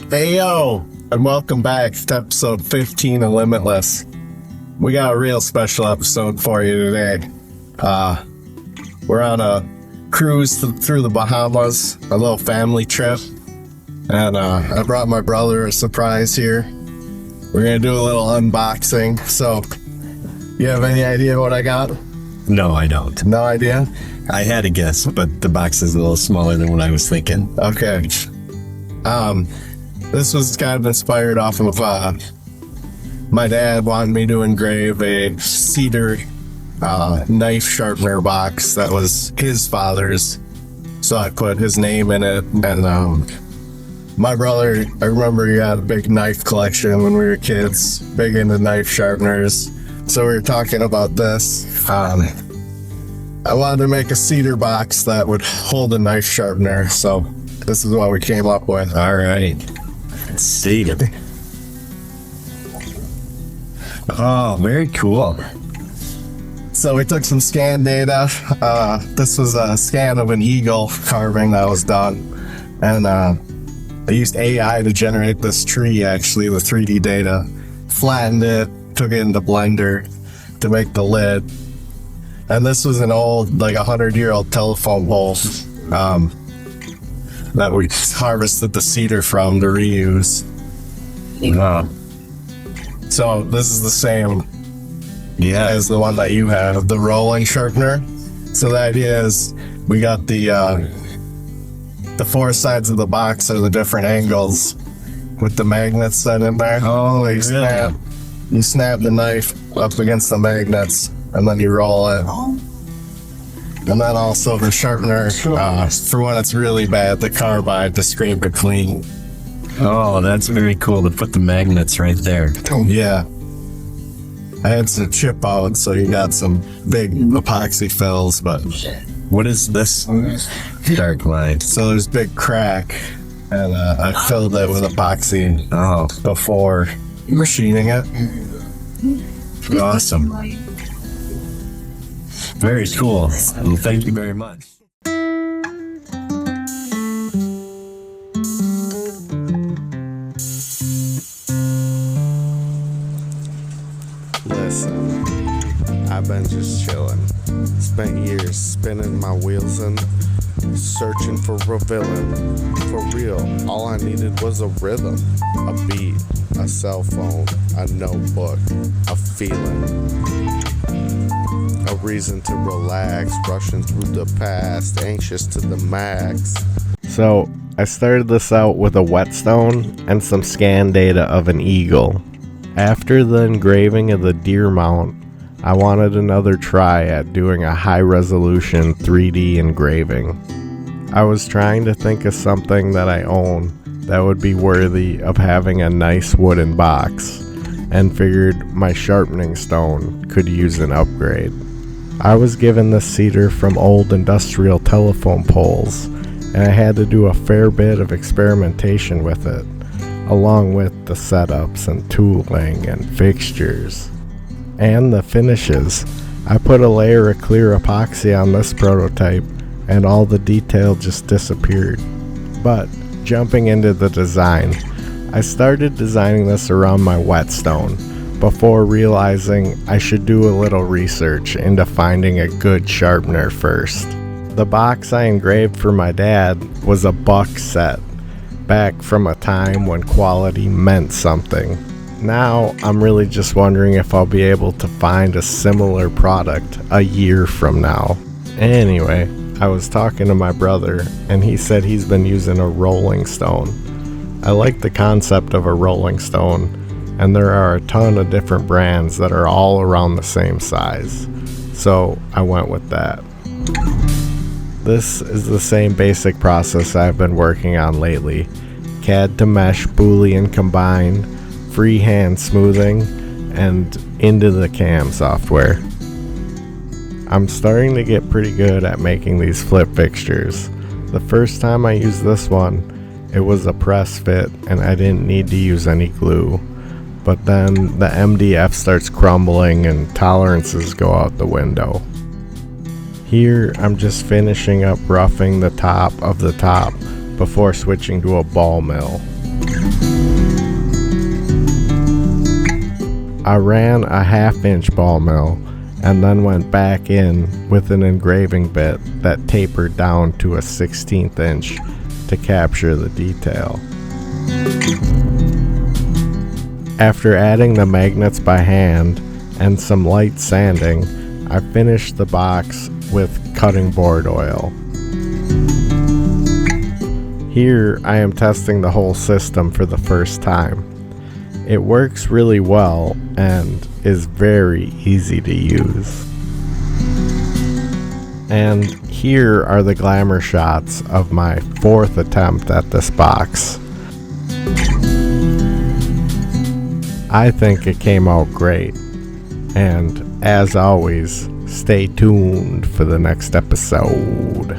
Hey yo, and welcome back to episode 15 of Limitless. We got a real special episode for you today. We're on a cruise through the Bahamas, a little family trip, and I brought my brother a surprise here. We're gonna do a little unboxing. So, you have any idea what I got? No, I don't. No idea? I had a guess, but the box is a little smaller than what I was thinking. Okay. This was kind of inspired off of my dad wanted me to engrave a cedar knife sharpener box that was his father's. So I put his name in it. And my brother, I remember he had a big knife collection when we were kids, big into knife sharpeners. So we were talking about this. I wanted to make a cedar box that would hold a knife sharpener. So this is what we came up with. All right. Let's see. Oh, very cool. So we took some scan data. This was a scan of an eagle carving that was done. And I used AI to generate this tree, actually, the 3D data. Flattened it, took it into Blender to make the lid. And this was an old, like 100-year-old telephone pole that we harvested the cedar from to reuse. So this is the same as the one that you have, the rolling sharpener. So the idea is we got the four sides of the box are the different angles with the magnets set in there. Oh, you snap the knife up against the magnets and then you roll it. And then also the sharpener, for when it's really bad, the carbide to scrape it clean. Oh, that's very cool to put the magnets right there. Yeah. I had some chip out, so you got some big epoxy fills, but... What is this dark line? So there's big crack, and I filled it with epoxy before machining it. Awesome. Very cool. Well, thank you very much. Listen, I've been just chilling. Spent years spinning my wheels and searching for a villain. For real, all I needed was a rhythm, a beat, a cell phone, a notebook, a feeling. A reason to relax, rushing through the past, anxious to the max. So, I started this out with a whetstone and some scan data of an eagle. After the engraving of the deer mount, I wanted another try at doing a high-resolution 3D engraving. I was trying to think of something that I own that would be worthy of having a nice wooden box, and figured my sharpening stone could use an upgrade. I was given this cedar from old industrial telephone poles, and I had to do a fair bit of experimentation with it, along with the setups and tooling and fixtures. And the finishes. I put a layer of clear epoxy on this prototype, and all the detail just disappeared. But, jumping into the design, I started designing this around my whetstone, before realizing I should do a little research into finding a good sharpener first. The box I engraved for my dad was a buck set, back from a time when quality meant something. Now I'm really just wondering if I'll be able to find a similar product a year from now. Anyway, I was talking to my brother and he said he's been using a rolling stone. I like the concept of a rolling stone, and there are a ton of different brands that are all around the same size, so I went with that. This is the same basic process I've been working on lately: CAD to mesh, Boolean combine, freehand smoothing, and into the CAM software. I'm starting to get pretty good at making these flip fixtures. The first time I used this one, it was a press fit and I didn't need to use any glue. But then the MDF starts crumbling and tolerances go out the window. Here I'm just finishing up roughing the top of the top before switching to a ball mill. I ran a 1/2-inch ball mill and then went back in with an engraving bit that tapered down to a 1/16 inch to capture the detail. After adding the magnets by hand and some light sanding, I finished the box with cutting board oil. Here I am testing the whole system for the first time. It works really well and is very easy to use. And here are the glamour shots of my 4th attempt at this box. I think it came out great. And as always, stay tuned for the next episode.